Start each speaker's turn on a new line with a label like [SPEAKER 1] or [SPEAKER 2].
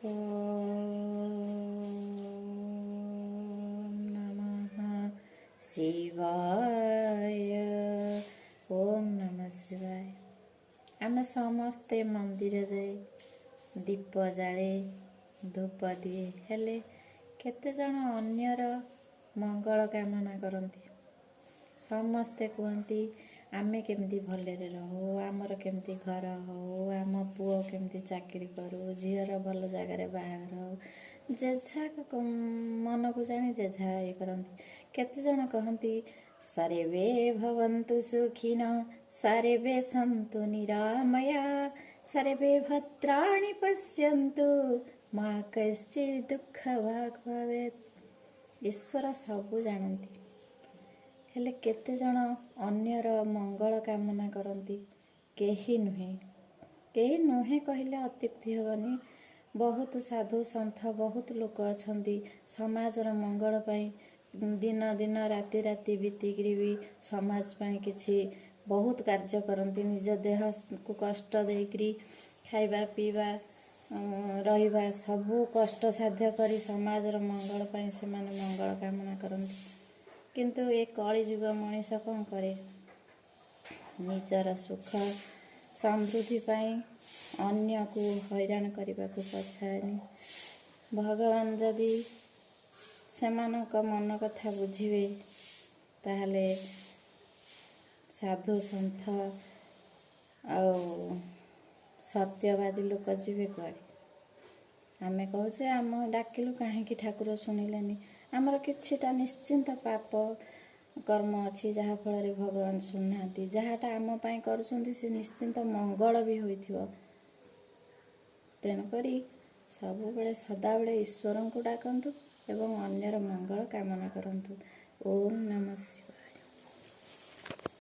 [SPEAKER 1] ओम नमः शिवाय। ओम नमः शिवाय। आमे समस्ते मंदिर जाए दीप जाले धूप दिए हेले केते जण अन्यर मंगल कामना करती। समस्ते कहती आमे केमती भलरे रहू, आमर केमती घर हो, आम पुओ केमती चाकरी करू, झीर भल जगार बाहर हो, जेझा मन को जानी जेझा ये करती। केते जण कहती सर्वे भवन्तु सुखिन सर्वे सन्तु निरामया सर्वे भद्राणि पश्यन्तु मा कश्चित् दुःख भाग् भवेत्। ईश्वर सबू जानती हेले केते जण अन्यर मंगल कामना करती। केही नुहे कहले अत्युक्ति हेबनी। बहुत साधु सन्थ बहुत लोक अछंती समाजर मंगल पाई दिन दिन राति राति बीतिकी भी समाज पाई किछि बहुत कार्य करती। निज देह को कष्ट देकरी खाइबा पीवा रहिबा सबू कष्ट साध्य करी समाजर मंगल पाई से माने मंगल कामना करती। किंतु ए कली जुग मनीष कौन करे, निजर सुख समृद्धि पाई अन्य को हैरान करने को पछाएनी। भगवान जदि सेमानक मन कथा बुझिबे ताहले साधु सन्थ आउ सत्यवादी लोक जीवे कुआडे। आमे कहूचे आम डाकिलु कहीं ठाकुर शुणिलेनी। आमर किछिटा निश्चिंत पाप कर्म अच्छी जहाँ फल भगवान शुणुना जहाँटा आम पाई करुछंती से निश्चिंत मंगल भी होइथिबो। तेणुक सबुबले सदाबले ईश्वर को डाकंतु एवं अन्यर मंगल कामना करंतु। ओम नमः शिवाय।